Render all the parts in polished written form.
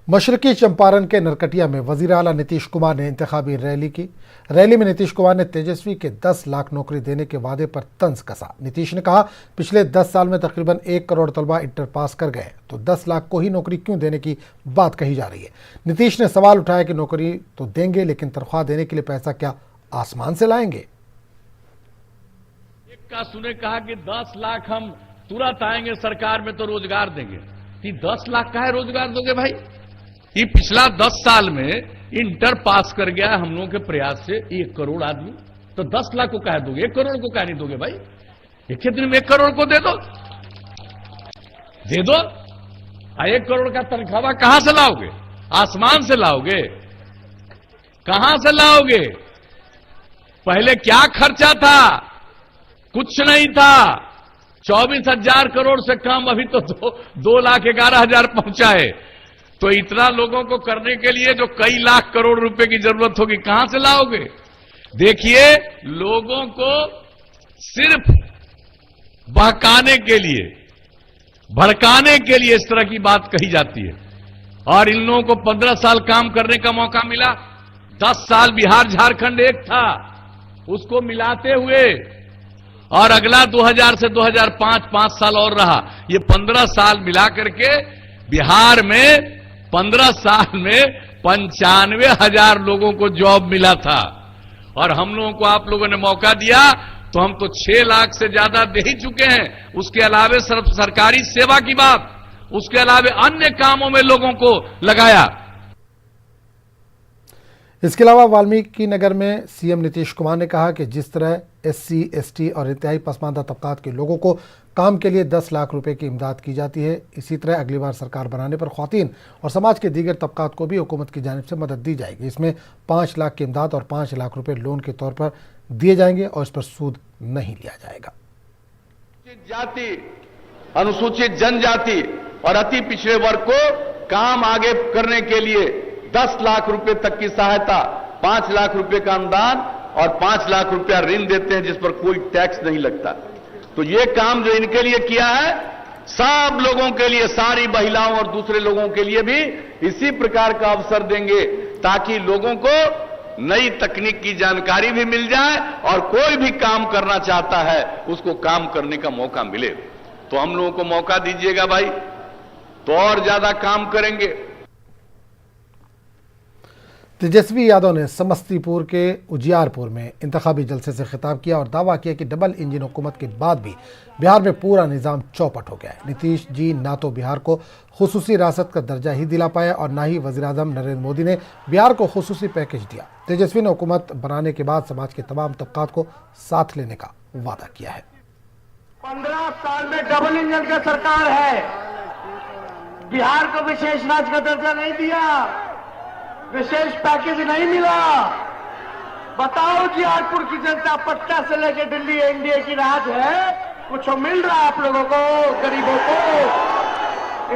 मशरकी चंपारण के नरकटिया में वजीर आला नीतीश कुमार ने इंतखाबी रैली की। रैली में नीतीश कुमार ने तेजस्वी के 10 लाख नौकरी देने के वादे पर तंज कसा। नीतीश ने कहा, पिछले 10 साल में तकरीबन 1 करोड़ तलबा इंटर पास कर गए, तो 10 लाख को ही नौकरी क्यों देने की बात कही जा रही है। नीतीश ने सवाल उठाया कि नौकरी तो देंगे, लेकिन तनख्वाह देने के लिए पैसा क्या आसमान से लाएंगे। एक का सुने कहा कि 10 लाख हम तुरंत आएंगे सरकार में तो रोजगार देंगे। कि 10 लाख का है रोजगार दोगे भाई? ये पिछला 10 साल में इंटर पास कर गया हम लोगों के प्रयास से 1 करोड़ आदमी, तो 10 लाख को कह दोगे? 1 करोड़ को कह नहीं दोगे भाई? एक ही दिन में 1 करोड़ को दे दो, दे दो। 1 करोड़ का तनख्वाह कहां से लाओगे? आसमान से लाओगे? कहां से लाओगे? पहले क्या खर्चा था? कुछ नहीं था। 24,000 करोड़ से कम, अभी तो 2,11,000 पहुंचा है। तो इतना लोगों को करने के लिए जो कई लाख करोड़ रुपए की जरूरत होगी, कहां से लाओगे? देखिए, लोगों को सिर्फ बहकाने के लिए, भड़काने के लिए इस तरह की बात कही जाती है। और इन लोगों को 15 साल काम करने का मौका मिला। 10 साल बिहार झारखंड एक था, उसको मिलाते हुए, और अगला 2000 से 2005 5 साल और रहा। ये 15 साल मिला करके बिहार में 15 साल में 95,000 लोगों को जॉब मिला था। और हम लोगों को आप लोगों ने मौका दिया तो हम तो 6 लाख से ज्यादा दे ही चुके हैं। उसके अलावे सिर्फ सरकारी सेवा की बात, उसके अलावे अन्य कामों में लोगों को लगाया। इसके अलावा वाल्मीकि नगर में सीएम नीतीश कुमार ने कहा कि जिस तरह SC, ST और इंतहाई पसमानदा तबकात के लोगों को काम के लिए 10 लाख रुपए की इमदाद की जाती है, इसी तरह अगली बार सरकार बनाने पर ख्वातीन और समाज के दीगर तबकात को भी हुकूमत की जानिब से मदद दी जाएगी। इसमें 5 लाख की इमदाद और 5 लाख रुपए लोन के तौर पर दिए जाएंगे और इस पर सूद नहीं लिया जाएगा। जाति, अनुसूचित जनजाति और अति पिछड़े वर्ग को काम आगे करने के लिए 10 लाख रुपए तक की सहायता, 5 लाख रुपए का अनुदान और 5 लाख रुपया ऋण देते हैं जिस पर कोई टैक्स नहीं लगता। तो ये काम जो इनके लिए किया है, सब लोगों के लिए, सारी महिलाओं और दूसरे लोगों के लिए भी इसी प्रकार का अवसर देंगे, ताकि लोगों को नई तकनीक की जानकारी भी मिल जाए और कोई भी काम करना चाहता है उसको काम करने का मौका मिले। तो हम लोगों को मौका दीजिएगा भाई, तो और ज्यादा काम करेंगे। तेजस्वी यादव ने समस्तीपुर के उजियारपुर में इंतखाबी जलसे से खिताब किया और दावा किया कि डबल इंजन हुकूमत के बाद भी बिहार में पूरा निज़ाम चौपट हो गया है। नीतीश जी ना तो बिहार को खुसूसी रियासत का दर्जा ही दिला पाया और ना ही वज़ीर-ए-आज़म नरेंद्र मोदी ने बिहार को खुसूसी पैकेज दिया। तेजस्वी ने हुकूमत बनाने के बाद समाज के तमाम तबकात को साथ लेने का वादा किया है। 15 साल में डबल इंजन का सरकार है, बिहार को विशेष राज्य का दर्जा नहीं दिया, विशेष पैकेज नहीं मिला। बताओ उजियारपुर की जनता, पटना से लेकर दिल्ली एनडीए की राज है, कुछ मिल रहा है आप लोगों को, गरीबों को?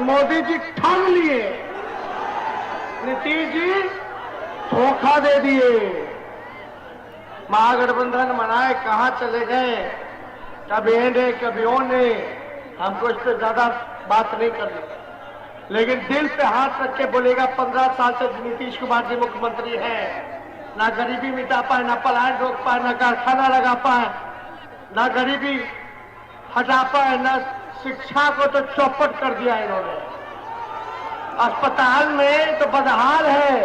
मोदी जी ठान लिए, नीतीश जी धोखा दे दिए। महागठबंधन बनाए, कहां चले गए? कभी एने कभी ओने। हमको इस पर ज्यादा बात नहीं करनी, लेकिन दिल पे हाथ रख के बोलेगा, 15 साल से नीतीश कुमार जी मुख्यमंत्री हैं, ना गरीबी मिटा पाए, ना पलायन रोक पाए, ना कारखाना लगा पाए, ना गरीबी हटा पाए, ना शिक्षा को तो चौपट कर दिया इन्होंने। अस्पताल में तो बदहाल है,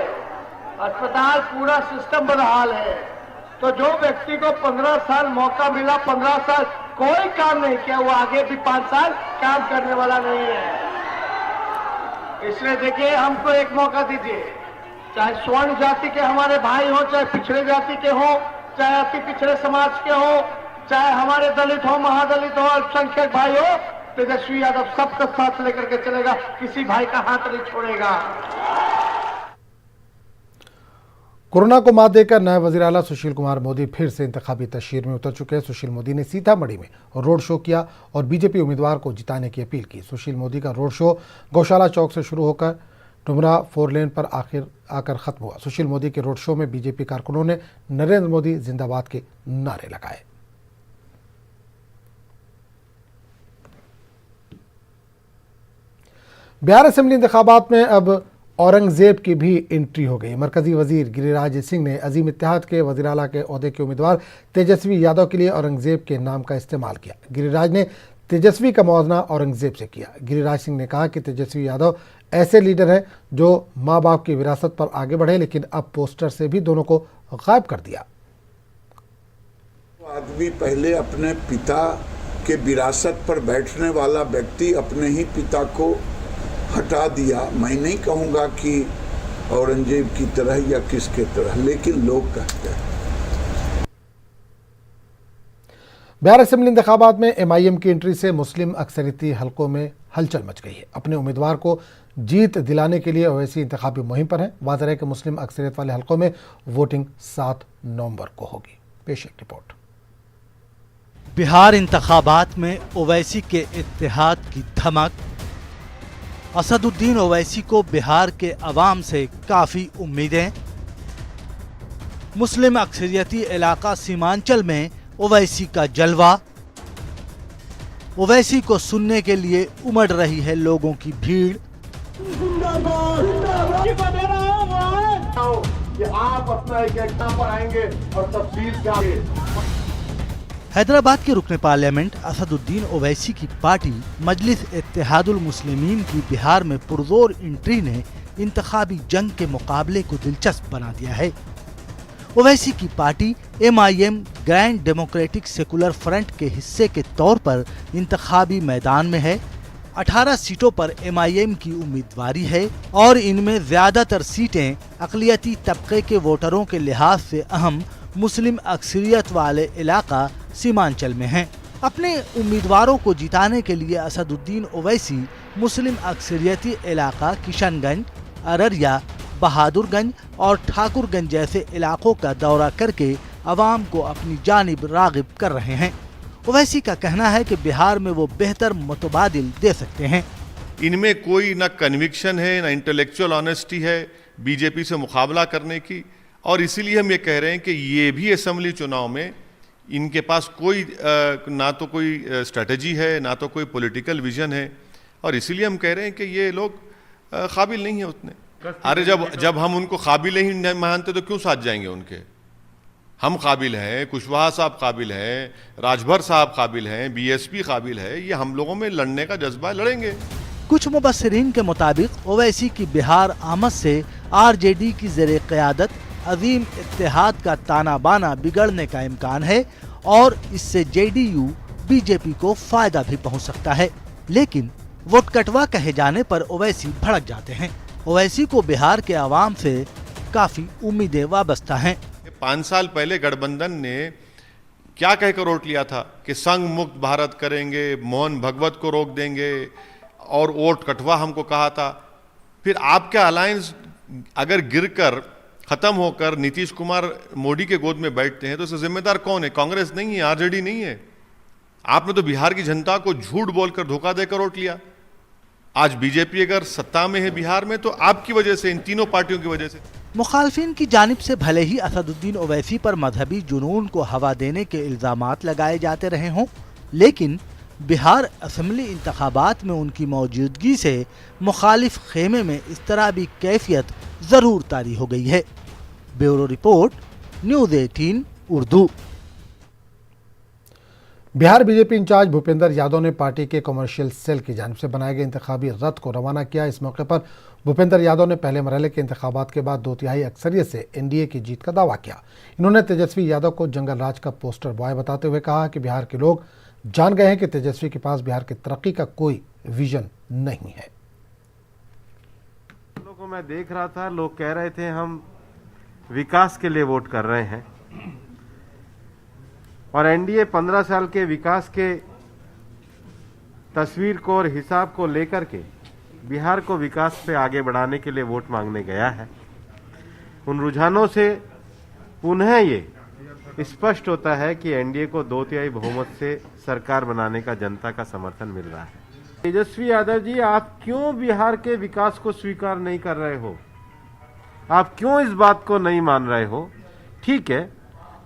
अस्पताल पूरा सिस्टम बदहाल है। तो जो व्यक्ति को 15 साल मौका मिला, 15 साल कोई काम नहीं किया, वो आगे भी 5 साल काम करने वाला नहीं है। इसलिए देखिए, हमको एक मौका दीजिए, चाहे स्वर्ण जाति के हमारे भाई हो, चाहे पिछड़े जाति के हो, चाहे अति पिछड़े समाज के हो, चाहे हमारे दलित हो, महादलित हो, अल्पसंख्यक भाई हो, तेजस्वी यादव सबका साथ लेकर के चलेगा, किसी भाई का हाथ नहीं छोड़ेगा। कोरोना को मात देकर नए वज़ीर आला सुशील कुमार मोदी फिर से इंतखाबी तशहीर में उतर चुके हैं। सुशील मोदी ने सीतामढ़ी में रोड शो किया और बीजेपी उम्मीदवार को जिताने की अपील की। सुशील मोदी का रोड शो गौशाला चौक से शुरू होकर डुमरा 4 लेन पर आकर खत्म हुआ। सुशील मोदी के रोड शो में बीजेपी कारकुनों ने नरेंद्र मोदी जिंदाबाद के नारे लगाए। बिहार असेंबली इंतखाबात में अब औरंगजेब की भी एंट्री हो गई। मरकजी वजीर गिरिराज सिंह ने अजीम इत्तेहाद के वज़ीर आला के ओहदे के उम्मीदवार तेजस्वी यादव के लिए औरंगजेब के नाम का इस्तेमाल किया। गिरिराज ने तेजस्वी का मौजना औरंगजेब से किया। गिरिराज सिंह ने कहा कि तेजस्वी यादव ऐसे लीडर हैं जो माँ बाप की विरासत पर आगे बढ़े, लेकिन अब पोस्टर से भी दोनों को गायब कर दिया। आदमी पहले अपने पिता के विरासत पर बैठने वाला व्यक्ति अपने ही पिता को हटा दिया। मैं नहीं कहूँगा कि औरंगजेब की तरह या किसके तरह, लेकिन लोग कहते हैं। बिहार असेंबली इंतखाबात में एमआईएम की एंट्री से मुस्लिम अक्सरियती हलकों में हलचल मच गई है। अपने उम्मीदवार को जीत दिलाने के लिए ओवैसी इंतखाबी मुहिम पर है। वाज़ेह है कि मुस्लिम अक्सरियत वाले हलकों में वोटिंग 7 नवंबर को होगी। पेश एक रिपोर्ट। बिहार इंतखाबात में ओवैसी के इत्तेहाद की धमक। असदुद्दीन ओवैसी को बिहार के अवाम से काफी उम्मीदें। मुस्लिम अक्सरियती इलाका सीमांचल में ओवैसी का जलवा। ओवैसी को सुनने के लिए उमड़ रही है लोगों की भीड़। आप अपना एजेंडा पर आएंगे और तफसील जाएंगे। हैदराबाद के रुकने पार्लियामेंट असदुद्दीन ओवैसी की पार्टी मजलिस इत्तेहादुल मुस्लिमीन की बिहार में पुरजोर एंट्री ने इंतखाबी जंग के मुकाबले को दिलचस्प बना दिया है। ओवैसी की party MIM grand democratic secular front के हिस्से के तौर पर इंतखाबी मैदान में है। 18 सीटों पर एमआईएम की उम्मीदवारी है और इनमें ज्यादातर सीटें अक़लियती तबके के वोटरों के लिहाज से अहम मुस्लिम अक्सरियत वाले इलाका सीमांचल में हैं। अपने उम्मीदवारों को जिताने के लिए असदुद्दीन ओवैसी मुस्लिम अक्सरियती इलाका किशनगंज, अररिया, बहादुरगंज और ठाकुरगंज जैसे इलाकों का दौरा करके अवाम को अपनी जानिब रागिब कर रहे हैं। ओवैसी का कहना है कि बिहार में वो बेहतर मुतबादिल दे सकते हैं। इनमें कोई न कन्विक्शन है, न इंटेलेक्चुअल ऑनेस्टी है बीजेपी से मुकाबला करने की, और इसीलिए हम ये कह रहे हैं कि ये भी असेंबली चुनाव में इनके पास कोई ना तो कोई स्ट्रेटजी है, ना तो कोई पॉलिटिकल विजन है, और इसीलिए हम कह रहे हैं कि ये लोग काबिल नहीं है उतने। अरे जब हम उनको काबिल ही नहीं मानते तो क्यों साथ जाएंगे उनके? हम काबिल हैं, कुशवाहा साहब काबिल हैं, राजभर साहब काबिल हैं, बीएसपी काबिल है, ये हम लोगों में लड़ने का जज्बा, लड़ेंगे। कुछ मुबस्सिरीन के मुताबिक ओवैसी की बिहार आमद से आरजेडी की ज़ेरे क़यादत अजीम इत्तेहाद का ताना बाना बिगड़ने का इम्कान है और इससे जेडीयू बीजेपी को फायदा भी पहुंच सकता है। लेकिन वोट कटवा कहे जाने पर ओवैसी भड़क जाते हैं। ओवैसी को बिहार के अवाम से काफी उम्मीदें वाबस्ता हैं। 5 साल पहले गठबंधन ने क्या कहकर वोट लिया था कि संघ मुक्त भारत करेंगे, मोहन भगवत को रोक देंगे, और वोट कटवा हमको कहा था। फिर आपका अलायंस अगर गिरकर खत्म होकर नीतीश कुमार मोदी के गोद में बैठते हैं तो इसका जिम्मेदार कौन है? कांग्रेस नहीं है, आरजेडी नहीं है। आपने तो बिहार की जनता को झूठ बोलकर, धोखा देकर वोट लिया। आज बीजेपी अगर सत्ता में है बिहार में तो आपकी वजह से, इन तीनों पार्टियों की वजह से। मुखालफिन की जानिब से भले ही असदुद्दीन ओवैसी पर मजहबी जुनून को हवा देने के इल्जामात लगाए जाते रहे हों, लेकिन बिहार असेंबली इंतखाबात में उनकी मौजूदगी से मुखालिफ खेमे में इस तरह भी कैफियत जरूर तारी हो गई है। Bureau report, news 18 Urdu. Bihar BJP incharge Bhupender Yadav ने पार्टी के कमर्शियल सेल की जानिब से बनाए गए इंतखाबी रथ को रवाना किया। इस मौके पर भूपेंद्र यादव ने पहले मरहले के इंतखाबात के बाद 2/3 अक्सरियत से एनडीए की जीत का दावा किया। इन्होंने तेजस्वी यादव को जंगल राज का पोस्टर बॉय बताते हुए कहा कि बिहार के लोग जान गए हैं कि तेजस्वी के पास बिहार की तरक्की का कोई विजन नहीं है। लोगों को मैं देख रहा था, लोग कह रहे थे हम विकास के लिए वोट कर रहे हैं, और एनडीए 15 साल के विकास के तस्वीर को और हिसाब को लेकर के बिहार को विकास पे आगे बढ़ाने के लिए वोट मांगने गया है। उन रुझानों से पुनः ये स्पष्ट होता है कि एनडीए को 2/3 बहुमत से सरकार बनाने का जनता का समर्थन मिल रहा है। तेजस्वी यादव जी, आप क्यों बिहार के विकास को स्वीकार नहीं कर रहे हो? आप क्यों इस बात को नहीं मान रहे हो? ठीक है,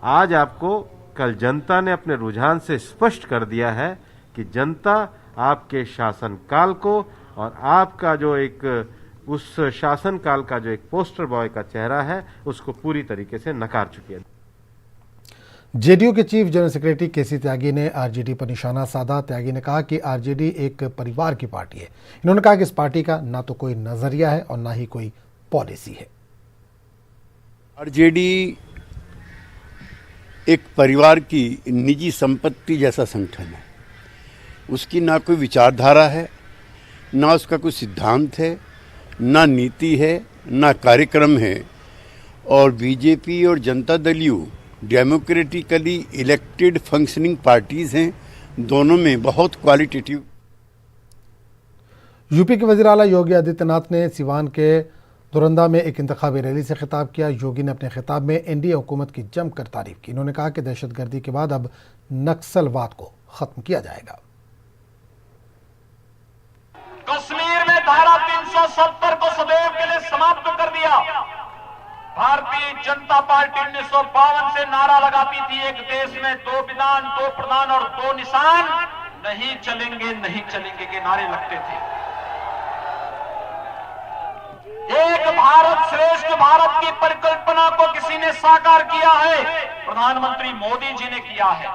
आज आपको कल जनता ने अपने रुझान से स्पष्ट कर दिया है कि जनता आपके शासनकाल को और आपका जो एक उस शासनकाल का जो एक पोस्टर बॉय का चेहरा है उसको पूरी तरीके से नकार चुकी है। जेडीयू के चीफ जनरल सेक्रेटरी केसी त्यागी ने आरजेडी पर निशाना साधा। त्यागी ने कहा कि आरजेडी एक परिवार की पार्टी है। इन्होंने कहा कि इस पार्टी का ना तो कोई नजरिया है और ना ही कोई पॉलिसी है। आरजेडी एक परिवार की निजी संपत्ति जैसा संगठन है। उसकी ना कोई विचारधारा है, ना उसका कोई सिद्धांत है, ना नीति है, ना कार्यक्रम है। और बीजेपी और Janata Dal you democratically elected functioning parties हैं। दोनों में बहुत क्वालिटेटिव। यूपी के वज़ीर आला योगी आदित्यनाथ ने सिवान के दुरंदा में एक इंतखाबी रैली से खिताब किया। योगी ने अपने खिताब में एनडीए हुकूमत की जमकर तारीफ की। उन्होंने कहा कि दहशतगर्दी के बाद अब नक्सलवाद को खत्म किया जाएगा। कश्मीर में धारा 370 को सदैव के लिए समाप्त कर दिया। भारतीय जनता पार्टी 1952 से नारा लगाती थी, एक देश में दो विधान, दो प्रधान और दो निशान, नहीं चलेंगे नहीं चलेंगे के नारे लगते थे। एक भारत श्रेष्ठ भारत की परिकल्पना को किसी ने साकार किया है, प्रधानमंत्री मोदी जी ने किया है।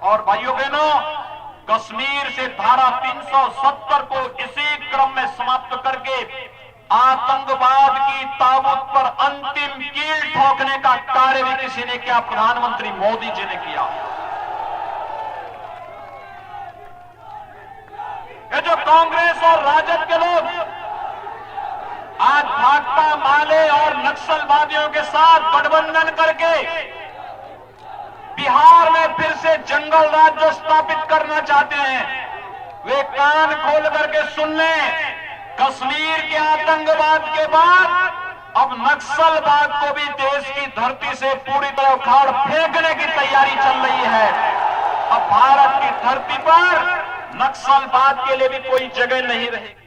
और भाइयों बहनों, कश्मीर से धारा 370 को इसी क्रम में समाप्त करके आतंकवाद की ताबूत पर अंतिम कील ठोकने का कार्य भी किसी ने किया, प्रधानमंत्री मोदी जी ने किया। ये जो कांग्रेस और राजद के लोग आज भाकपा माले और नक्सलवादियों के साथ गठबंधन करके बिहार में फिर से जंगल राज जो स्थापित करना चाहते हैं, वे कान खोल करके सुन लें। कश्मीर के आतंकवाद के बाद अब नक्सलवाद को भी देश की धरती से पूरी तरह उखाड़ फेंकने की तैयारी चल रही है। अब भारत की धरती पर नक्सलवाद के लिए भी कोई जगह नहीं रहेगी।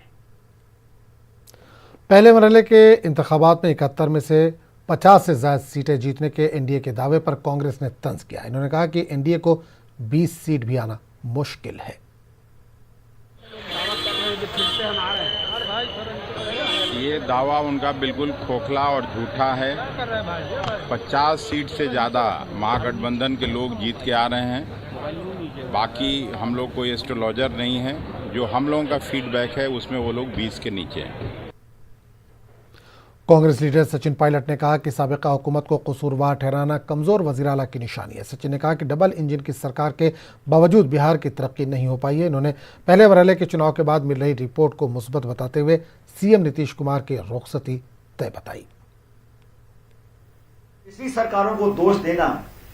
पहले मरहले के इंतखाबात में 71 में से 50 से ज्यादा सीटें जीतने के एनडीए के दावे पर कांग्रेस ने तंज किया। इन्होंने कहा कि एनडीए को 20 सीट भी आना मुश्किल है। ये दावा उनका बिल्कुल खोखला और झूठा है। 50 सीट से ज़्यादा महागठबंधन के लोग जीत के आ रहे हैं। बाकी हम लोग कोई एस्ट्रोलॉजर नहीं है। जो हम लोगों का फीडबैक है उसमें वो लोग 20 के नीचे हैं। कांग्रेस लीडर सचिन पायलट ने कहा कि साबिका हुकूमत को कसूरवार ठहराना कमजोर वज़ीर आला की निशानी है। सचिन ने कहा कि डबल इंजन की सरकार के बावजूद बिहार की तरक्की नहीं हो पाई है। इन्होंने पहले मरहले के चुनाव के बाद मिल रही रिपोर्ट को मुस्बत बताते हुए सीएम नीतीश कुमार की रुखसती तय बताई। पिछली सरकारों को दोष देना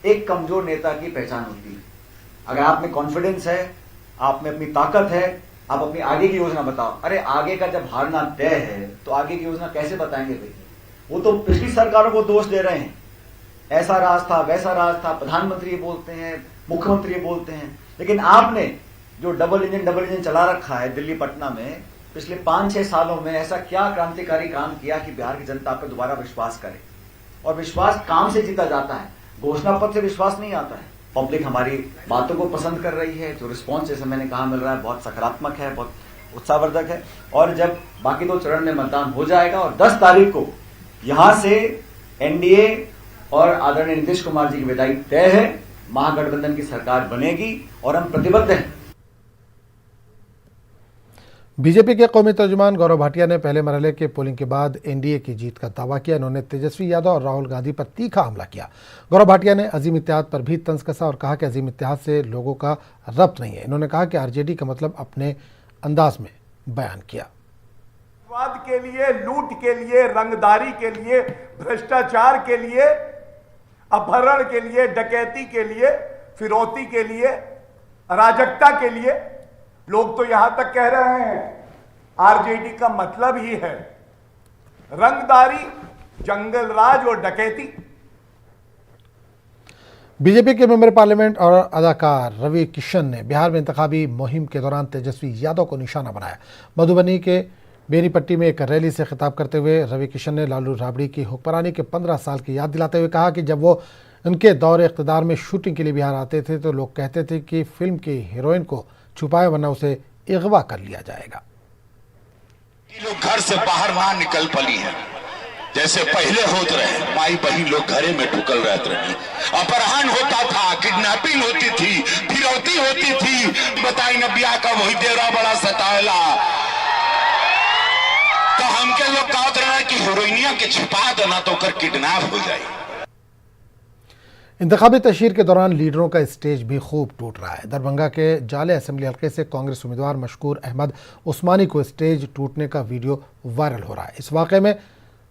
एक कमजोर नेता की पहचान होती है। अगर आप में कॉन्फिडेंस है, आप में अपनी ताकत है, आप अपनी आगे की योजना बताओ। अरे आगे का जब हारना तय है तो आगे की योजना कैसे बताएंगे भाई? वो तो पिछली सरकारों को दोष दे रहे हैं, ऐसा राज था, वैसा राज था, प्रधानमंत्री ये बोलते हैं, मुख्यमंत्री ये बोलते हैं। लेकिन आपने जो डबल इंजन चला रखा है दिल्ली पटना में, पिछले 5-6 सालों में ऐसा क्या क्रांतिकारी काम किया कि बिहार की जनता पे दोबारा विश्वास करे? और विश्वास काम से जीता जाता है, घोषणा पत्र से विश्वास नहीं आता है। पब्लिक हमारी बातों को पसंद कर रही है। जो रिस्पॉन्स जैसे मैंने कहा मिल रहा है बहुत सकारात्मक है, बहुत उत्साहवर्धक है। और जब बाकी 2 चरण में मतदान हो जाएगा और 10 तारीख को यहां से एनडीए और आदरणीय नीतीश कुमार जी की विदाई तय है, महागठबंधन की सरकार बनेगी और हम प्रतिबद्ध हैं। बीजेपी के कौमी तर्जुमान गौरव भाटिया ने पहले मरहले के पोलिंग के बाद एनडीए की जीत का दावा किया। इन्होंने तेजस्वी यादव और राहुल गांधी पर तीखा हमला किया। गौरव भाटिया ने अजीम इत्तेहाद पर भी तंज कसा और कहा कि अजीम इत्तेहाद से लोगों का रब्त नहीं है। इन्होंने कहा कि आरजेडी का मतलब अपने अंदाज में बयान किया। वाद के लिए, लूट के लिए, रंगदारी के लिए, भ्रष्टाचार के लिए, अपहरण के लिए, डकैती के लिए, फिरौती के लिए, अराजकता के लिए लोग तो यहां तक कह रहे हैं आरजेडी का मतलब ही है रंगदारी, जंगल राज और डकैती। बीजेपी के मेंबर पार्लियामेंट और अदाकार रवि किशन ने बिहार में इंतखाबी मुहिम के दौरान तेजस्वी यादव को निशाना बनाया। मधुबनी के बेनीपट्टी में एक रैली से खिताब करते हुए रवि किशन ने लालू राबड़ी की हुक्मरानी के 15 साल की याद दिलाते हुए कहा कि जब वो उनके दौरे इक़्तिदार में शूटिंग के लिए बिहार आते थे तो लोग कहते थे कि फिल्म की हीरोइन को छुपाए वरना उसे अगवा कर लिया जाएगा। लोग घर से बाहर ना निकल पली हैं, जैसे पहले होते रहे माई बहन लोग घरे में ढुकल रहते रहे। अपहरण होता था, किडनैपिंग होती थी, फिरौती होती थी, बताई न बिया का वही देवरा बड़ा सतावला। तो हमके लोग कहते रहे कि हीरोइनिया के छिपा देना तो कर किडनैप हो जाए। इंतखाबी तशहीर के दौरान लीडरों का स्टेज भी खूब टूट रहा है। दरभंगा के जाले असेंबली हल्के से कांग्रेस उम्मीदवार मशकूर अहमद उस्मानी को स्टेज टूटने का वीडियो वायरल हो रहा है। इस वाक़े में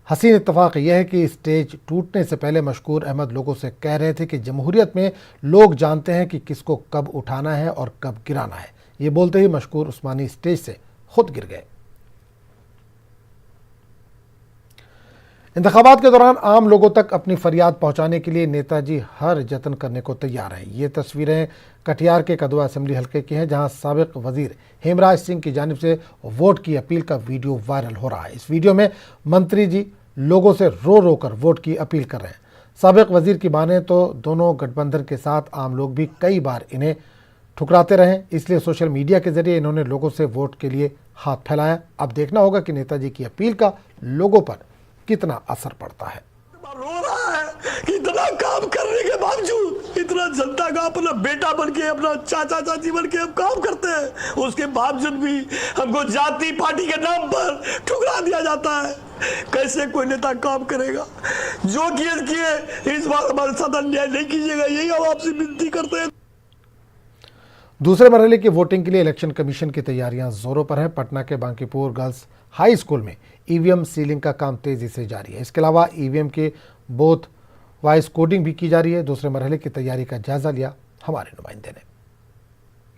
हसीन इत्तफाक यह है कि स्टेज टूटने से पहले मशकूर अहमद लोगों से कह रहे थे कि जमहूरियत में लोग जानते हैं कि किसको कब उठाना है और कब गिराना है। ये बोलते ही मशकूर उस्मानी स्टेज से खुद गिर गए। इंतखाबात के दौरान आम लोगों तक अपनी फरियाद पहुंचाने के लिए नेताजी हर जतन करने को तैयार हैं। ये तस्वीरें कटिहार के कदवा असेंबली हल्के की हैं, जहां साबिक वजीर हेमराज सिंह की जानिब से वोट की अपील का वीडियो वायरल हो रहा है। इस वीडियो में मंत्री जी लोगों से रो रो कर वोट की अपील कर रहे हैं। साबिक वजीर की माने तो दोनों गठबंधन के साथ आम लोग भी कई बार इन्हें ठुकराते रहे, इसलिए सोशल मीडिया के जरिए इन्होंने लोगों से वोट के लिए हाथ फैलाया। अब देखना होगा कि नेताजी की अपील का लोगों पर कितना असर पड़ता है। रो रहा है कि इतना काम करने के बावजूद, इतना जनता का अपना बेटा बन के, अपना चाचा चाची बन के हम काम करते हैं, उसके बावजूद भी हमको जाति पार्टी के नाम पर ठुकरा दिया जाता है। कैसे कोई नेता काम करेगा? जो किए इस बार हमारे साथ अन्याय नहीं कीजिएगा, यही हम आपसे विनती करते हैं। दूसरे मरहले की वोटिंग के लिए इलेक्शन कमीशन की तैयारियां जोरों पर हैं। पटना के बांकीपुर गर्ल्स हाई स्कूल में ईवीएम सीलिंग का काम तेजी से जारी है। इसके अलावा ईवीएम के बोथ वॉइस कोडिंग भी की जा रही है। दूसरे मरहले की तैयारी का जायजा लिया हमारे नुमाइंदे ने।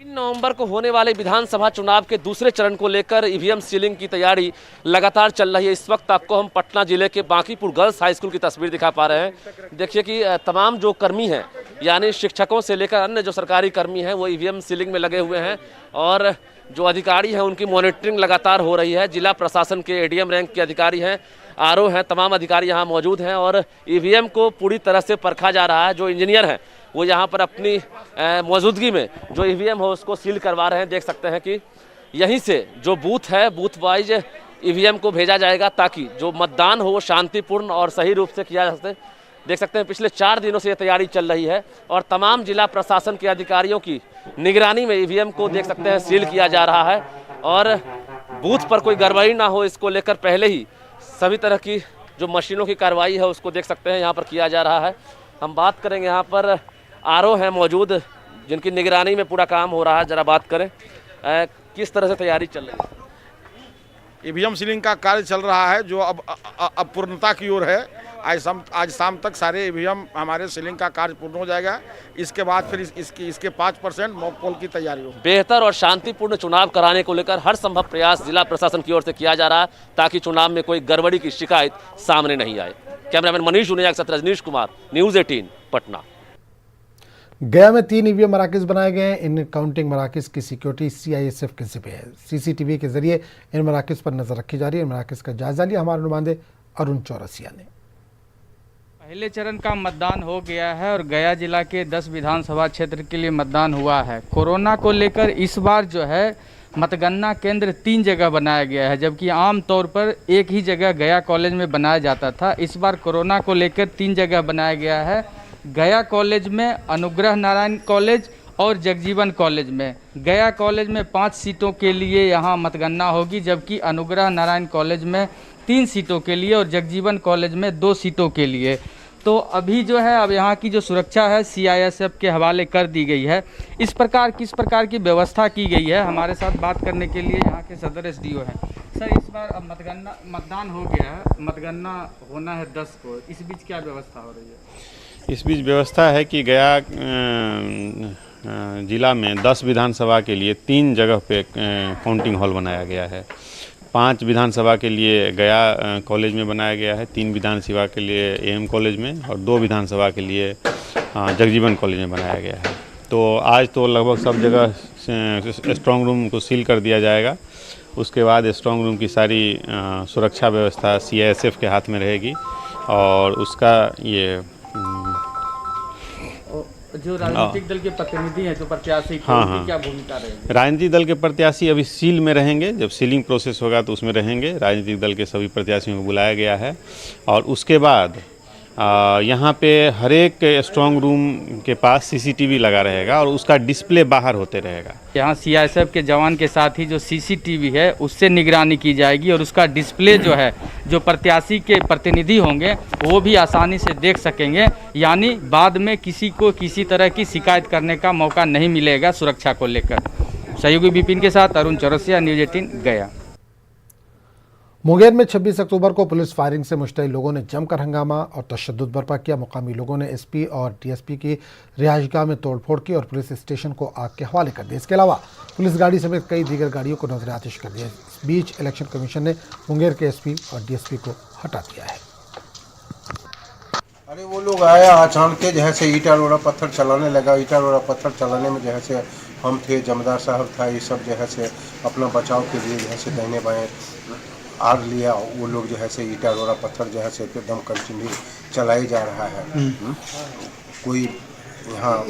3 नवंबर को होने वाले विधानसभा चुनाव के दूसरे चरण को लेकर ईवीएम सीलिंग की तैयारी लगातार चल रही है। इस वक्त आपको हम पटना जिले के बांकीपुर गर्ल्स हाई स्कूल की तस्वीर दिखा पा रहे हैं। देखिए कि तमाम जो कर्मी हैं, यानी शिक्षकों से लेकर अन्य जो सरकारी कर्मी हैं, वो ईवीएम सीलिंग में लगे हुए हैं और जो अधिकारी हैं उनकी मॉनिटरिंग लगातार हो रही है। जिला प्रशासन के एडीएम रैंक के अधिकारी हैं, आरओ हैं, तमाम अधिकारी यहाँ मौजूद हैं और ईवीएम को पूरी तरह से परखा जा रहा है। जो इंजीनियर हैं वो यहाँ पर अपनी मौजूदगी में जो ईवीएम हो उसको सील करवा रहे हैं। देख सकते हैं कि यहीं से जो बूथ है, बूथ वाइज ईवीएम को भेजा जाएगा ताकि जो मतदान हो वो शांतिपूर्ण और सही रूप से किया जा सके। देख सकते हैं पिछले 4 दिनों से ये तैयारी चल रही है और तमाम जिला प्रशासन के अधिकारियों की निगरानी में ईवीएम को देख सकते हैं सील किया जा रहा है और बूथ पर कोई गड़बड़ी ना हो इसको लेकर पहले ही सभी तरह की जो मशीनों की कार्रवाई है उसको देख सकते हैं यहाँ पर किया जा रहा है। हम बात करेंगे, यहाँ पर आरओ है मौजूद जिनकी निगरानी में पूरा काम हो रहा है। जरा बात करें किस तरह से तैयारी चल रही है? ईवीएम सीलिंग का कार्य चल रहा है जो अब पूर्णता की ओर है। आज शाम तक सारे ईवीएम हमारे सीलिंग का कार्य पूर्ण हो जाएगा। इसके बाद फिर इसके 5% मॉक पोल की तैयारी होगी। बेहतर और शांतिपूर्ण चुनाव कराने को लेकर हर संभव प्रयास जिला प्रशासन की ओर से किया जा रहा है ताकि चुनाव में कोई गड़बड़ी की शिकायत सामने नहीं आए। कैमरामैन मनीष उनिया के साथ रजनीश कुमार, न्यूज़ 18 पटना। गया में 3 ईवीएम मराकज बनाए गए हैं। इन काउंटिंग मराकज की सिक्योरिटी CISF के ज़िम्मे है। CCTV के जरिए इन मराकज पर नजर रखी जा रही है। इन मराकज का जायजा लिया हमारे नुमाइंदे अरुण चौरसिया ने। पहले चरण का मतदान हो गया है और गया जिला के 10 विधानसभा क्षेत्र के लिए मतदान हुआ है। कोरोना को लेकर इस बार जो है मतगणना केंद्र 3 जगह बनाया गया है, जबकि आम तौर पर एक ही जगह गया कॉलेज में बनाया जाता था। इस बार कोरोना को लेकर 3 जगह बनाया गया है। गया कॉलेज में, अनुग्रह नारायण कॉलेज और जगजीवन कॉलेज में। गया कॉलेज में 5 सीटों के लिए यहाँ मतगणना होगी, जबकि अनुग्रह नारायण कॉलेज में 3 सीटों के लिए और जगजीवन कॉलेज में 2 सीटों के लिए। तो अभी जो है अब यहाँ की जो सुरक्षा है CISF के हवाले कर दी गई है। किस प्रकार की व्यवस्था की गई है, हमारे साथ बात करने के लिए यहाँ के सदर SDO हैं। सर, इस बार अब मतदान हो गया है, मतगणना होना है 10 को, इस बीच क्या व्यवस्था हो रही है? इस बीच व्यवस्था है कि गया जिला में 10 विधानसभा के लिए 3 जगह पे काउंटिंग हॉल बनाया गया है। 5 विधानसभा के लिए गया कॉलेज में बनाया गया है, 3 विधानसभा के लिए AM कॉलेज में और 2 विधानसभा के लिए जगजीवन कॉलेज में बनाया गया है। तो आज तो लगभग सब जगह स्ट्रांग रूम को सील कर दिया जाएगा। उसके बाद स्ट्रांग रूम की सारी सुरक्षा व्यवस्था CISF के हाथ में रहेगी और उसका ये जो राजनीतिक दल के प्रतिनिधि हैं, जो प्रत्याशी, हाँ, क्या भूमिका रहेगी? राजनीतिक दल के प्रत्याशी अभी सील में रहेंगे, जब सीलिंग प्रोसेस होगा तो उसमें रहेंगे। राजनीतिक दल के सभी प्रत्याशियों को बुलाया गया है और उसके बाद यहाँ पे हर एक स्ट्रांग रूम के पास सीसीटीवी लगा रहेगा और उसका डिस्प्ले बाहर होते रहेगा। यहाँ सीआईएसएफ के जवान के साथ ही जो सीसीटीवी है उससे निगरानी की जाएगी और उसका डिस्प्ले जो है, जो प्रत्याशी के प्रतिनिधि होंगे वो भी आसानी से देख सकेंगे, यानी बाद में किसी को किसी तरह की शिकायत करने का मौका नहीं मिलेगा सुरक्षा को लेकर। सहयोगी विपिन के साथ अरुण चौरसिया, न्यूज़ 18 गया। मुंगेर में 26 अक्टूबर को पुलिस फायरिंग से मुश्तइल लोगों ने जमकर हंगामा और तशद्दुद बर्पा किया। मुकामी लोगों ने एसपी और डीएसपी की रिहाइशगाह में तोड़फोड़ की और पुलिस स्टेशन को आग के हवाले कर दिया। इसके अलावा पुलिस गाड़ी समेत कई दीगर गाड़ियों को नजर आतिश कर दिया। इस बीच इलेक्शन कमीशन ने मुंगेर के एसपी और डीएसपी को हटा दिया है। अरे वो लोग आया अचानक के जैसे ईटा रोड़ा पत्थर चलाने लगा। ईटा रोड़ा पत्थर चलाने में जैसे हम थे, जमदार साहब था, ये सब जैसे अपना बचाव के लिए जैसे दाहिने बाएं आग लिया। वो लोग जो है से ईटा रोड़ा पत्थर जो है से एकदम कंटिन्यू चलाई जा रहा है। कोई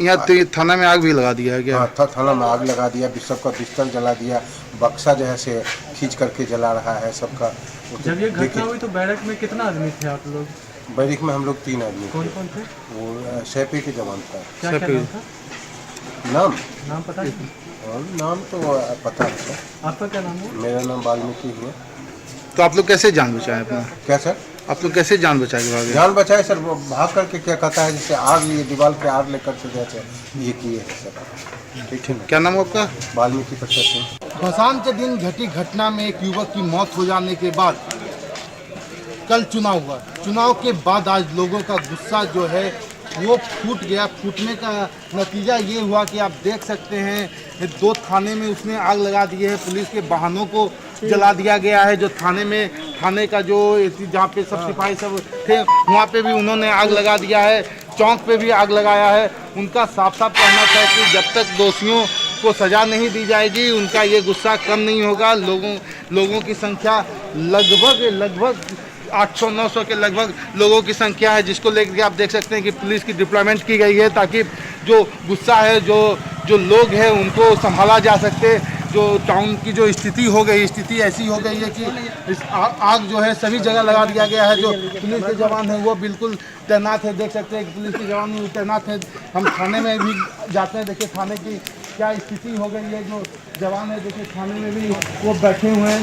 यहाँ थाना में आग भी लगा दिया क्या? हाँ, थाना में आग लगा दिया, सबका बिस्तर जला दिया, बक्सा जो है से खींच करके जला रहा है सबका। जब ये घटना हुई तो बैरक में कितना आदमी थे आप लोग? बैरक में हम लोग 3 आदमी। कौन कौन थे? वो सैपी के जवान था। क्या नाम था? नाम पता है? नाम तो पता है। आपका क्या नाम है? मेरा नाम वाल्मीकि है। तो आप लोग कैसे जान बचाए अपना? क्या सर? आप लोग कैसे जान बचा के भागे? जान बचाए सर, वो भाग करके क्या कहता है जैसे आग लिए, दीवार पे आग लेकर के जैसे ये किए हैं सर। ठीक है। क्या नाम है आपका? वाल्मीकि प्रसाद सिंह। भसान के दिन घटी घटना में एक युवक की मौत हो जाने के बाद कल चुनाव हुआ। चुनाव के बाद आज लोगों का गुस्सा जो है वो फूट गया। फूटने का नतीजा ये हुआ कि आप देख सकते हैं 2 थाने में उसने आग लगा दी है। पुलिस के वाहनों को जला दिया गया है। जो थाने का जो जहाँ पे सब सिपाही सब थे वहाँ पे भी उन्होंने आग लगा दिया है। चौक पे भी आग लगाया है। उनका साफ साफ कहना था कि जब तक दोषियों को सजा नहीं दी जाएगी उनका ये गुस्सा कम नहीं होगा। लोगों की संख्या लगभग 800-900 के लगभग लोगों की संख्या है, जिसको लेकर आप देख सकते हैं कि पुलिस की डिप्लॉयमेंट की गई है ताकि जो गुस्सा है, जो लोग हैं उनको संभाला जा सके। जो टाउन की जो स्थिति ऐसी हो गई है कि इस आग जो है सभी जगह लगा दिया गया है। जो पुलिस के जवान हैं वो बिल्कुल तैनात है। देख सकते हैं कि पुलिस के जवान भी तैनात है। हम थाने में भी जाते हैं, देखिए थाने की क्या स्थिति हो गई है। जो जवान है देखिए थाने में भी वो बैठे हुए हैं।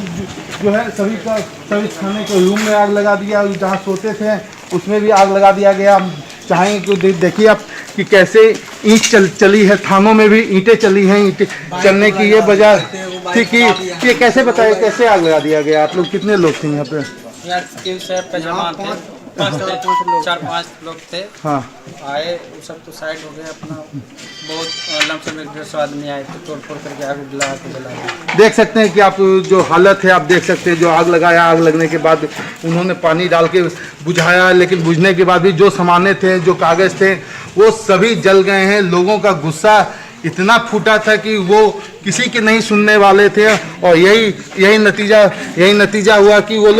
जो है सभी थाने के रूम में आग लगा दिया। जहाँ सोते थे उसमें भी आग लगा दिया गया। हम चाहेंगे कि देखिए आप कि कैसे ईंट चली है। थानों में भी ईंटें चली हैं। ईंटें चलने की ये वजह थी कि ये कैसे बताइए कैसे आग लगा दिया गया? आप लोग कितने लोग थे यहाँ पे? 4-5 लोग थे। हाँ, आए सब तो साइड हो गए अपना। बहुत लमसम 100 आदमी आए थे, तोड़ करके आग लगा के जला दिया। देख सकते हैं कि आप जो हालत है आप देख सकते हैं। जो आग लगाया, आग लगने के बाद उन्होंने पानी डाल के बुझाया, लेकिन बुझने के बाद भी जो सामाने थे, जो कागज थे वो सभी जल गए हैं। लोगों का गुस्सा इतना फूटा था कि वो किसी के नहीं सुनने वाले थे और यही नतीजा हुआ कि वो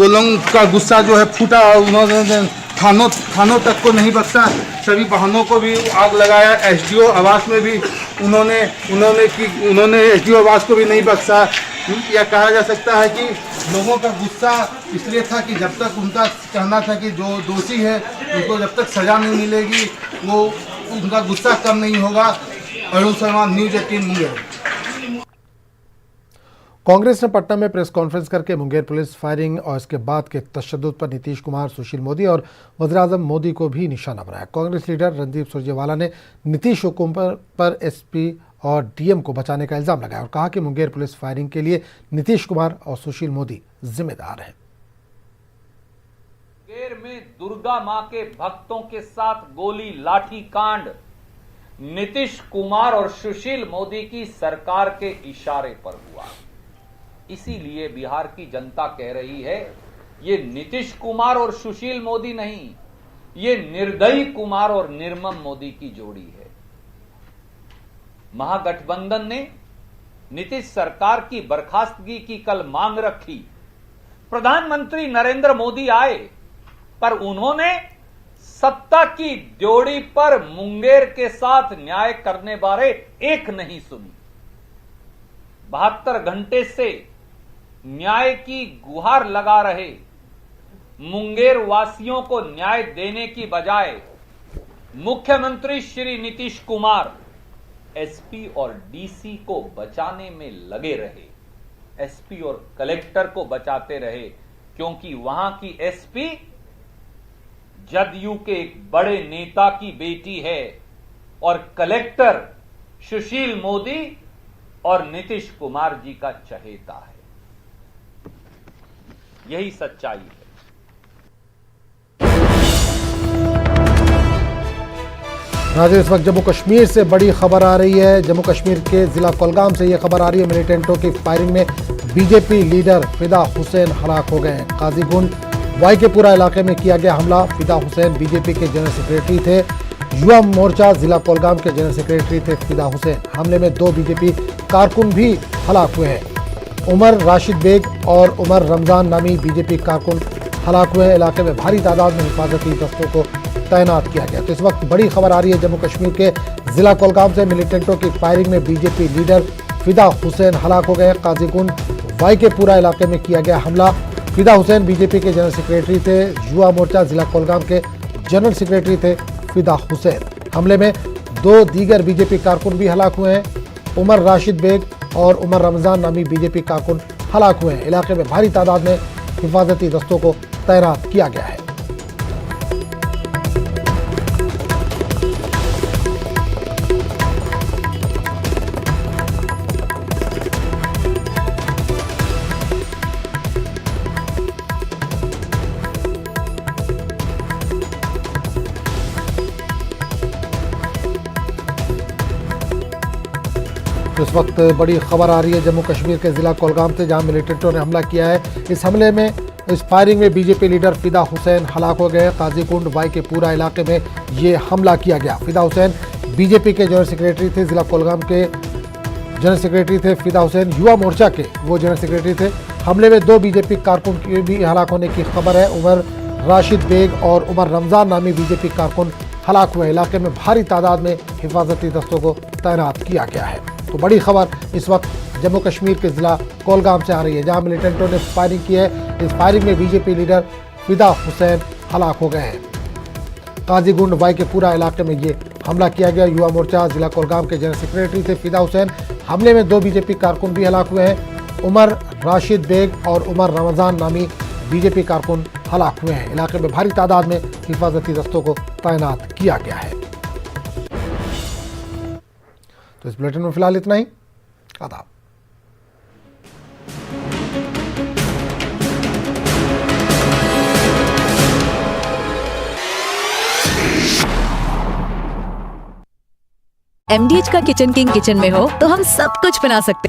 लोग का गुस्सा जो है फूटा और उन्होंने थानों तक को नहीं बख्शा, सभी वाहनों को भी आग लगाया। एसडीओ आवास में भी उन्होंने एसडीओ आवास को भी नहीं बख्शा। यह कहा जा सकता है कि लोगों का गुस्सा इसलिए था कि जब तक उनका कहना था कि जो दोषी है उनको जब तक सजा नहीं मिलेगी वो उनका गुस्सा कम नहीं होगा। अरुण शर्मा, न्यूज़ 18 मुंगेर। कांग्रेस ने पटना में प्रेस कॉन्फ्रेंस करके मुंगेर पुलिस फायरिंग और इसके बाद के तशद्दुद पर नीतीश कुमार, सुशील मोदी और वज़ीर-ए-आज़म मोदी को भी निशाना बनाया। कांग्रेस लीडर रणदीप सुरजेवाला ने नीतीश हुकूमत पर एसपी और डीएम को बचाने का इल्जाम लगाया और कहा कि मुंगेर पुलिस फायरिंग के लिए नीतीश कुमार और सुशील मोदी जिम्मेदार हैं। मुंगेर में दुर्गा मां के भक्तों के साथ गोली लाठी कांड नीतीश कुमार और सुशील मोदी की सरकार के इशारे पर हुआ। इसीलिए बिहार की जनता कह रही है ये नीतीश कुमार और सुशील मोदी नहीं, ये निर्दयी कुमार और निर्मम मोदी की जोड़ी है। महागठबंधन ने नीतीश सरकार की बर्खास्तगी की कल मांग रखी। प्रधानमंत्री नरेंद्र मोदी आए पर उन्होंने सत्ता की ड्योढ़ी पर मुंगेर के साथ न्याय करने वाले एक नहीं सुनी। 72 घंटे से न्याय की गुहार लगा रहे मुंगेर वासियों को न्याय देने की बजाय मुख्यमंत्री श्री नीतीश कुमार एसपी और डीसी को बचाने में लगे रहे। एसपी और कलेक्टर को बचाते रहे, क्योंकि वहां की एसपी जदयू के एक बड़े नेता की बेटी है और कलेक्टर सुशील मोदी और नीतीश कुमार जी का चहेता है। यही सच्चाई है। नाज़रीन, इस वक्त जम्मू कश्मीर से बड़ी खबर आ रही है। जम्मू कश्मीर के जिला कुलगाम से यह खबर आ रही है, मिलिटेंटों की फायरिंग में बीजेपी लीडर फिदा हुसैन हलाक हो गए हैं। काजीगुंड वाई के पूरा इलाके में किया गया हमला। फिदा हुसैन बीजेपी के जनरल सेक्रेटरी थे। युवा मोर्चा जिला कुलगाम के जनरल सेक्रेटरी थे फिदा हुसैन। हमले में 2 बीजेपी कारकुन भी हलाक हुए हैं। उमर राशिद बेग और उमर रमजान नामी बीजेपी कारकुन हलाक हुए हैं। इलाके में भारी तादाद में हिफाजती दस्तों को तैनात किया गया। तो इस वक्त बड़ी खबर आ रही है जम्मू कश्मीर के जिला कुलगाम से, मिलिटेंटों की फायरिंग में बीजेपी लीडर फिदा हुसैन हलाक हो गए। काजीगुंड वाई के पूरा इलाके में किया गया हमला। फिदा हुसैन बीजेपी के जनरल सेक्रेटरी थे। युवा मोर्चा जिला कुलगाम के जनरल सेक्रेटरी थे फिदा हुसैन। हमले में 2 दीगर बीजेपी कारकुन भी हलाक हुए हैं। उमर राशिद बेग और उमर रमजान नामी बीजेपी कारकुन हलाक हुए हैं। इलाके में भारी तादाद में हिफाजती दस्तों को तैनात किया गया है। तो इस वक्त बड़ी खबर आ रही है जम्मू कश्मीर के जिला कुलगाम से, जहां मिलिटेंटों ने हमला किया है। इस हमले में, इस फायरिंग में बीजेपी लीडर फिदा हुसैन हलाक हो गए। काजीगुंड वाई के पूरा इलाके में ये हमला किया गया। फिदा हुसैन बीजेपी के जनरल सेक्रेटरी थे। जिला कुलगाम के जनरल सेक्रेटरी थे फिदा हुसैन। युवा मोर्चा के वो जनरल सेक्रेटरी थे। हमले में 2 बीजेपी कारकुन के भी हलाक होने की खबर है। उमर राशिद बेग और उमर रमजान नामी बीजेपी कारकुन हलाक हुए। इलाके में भारी तादाद में हिफाजती दस्तों को तैनात किया गया है। तो बड़ी खबर इस वक्त जम्मू कश्मीर के जिला कुलगाम से आ रही है, जहां मिलिटेंटों ने फायरिंग की है। इस फायरिंग में बीजेपी लीडर फिदा हुसैन हलाक हो गए हैं। काजीगुंड वाई के पूरा इलाके में ये हमला किया गया। युवा मोर्चा जिला कुलगाम के जनरल सेक्रेटरी थे फिदा हुसैन। हमले में 2 बीजेपी कारकुन भी हलाक हुए हैं। उमर राशिद बेग और उमर रमजान नामी बीजेपी कारकुन हलाक हुए हैं। इलाके में भारी तादाद में हिफाजती दस्तों को तैनात किया गया है। तो इस बुलेटिन में फिलहाल इतना ही। आदाब। MDH का किचन किंग किचन में हो तो हम सब कुछ बना सकते हैं।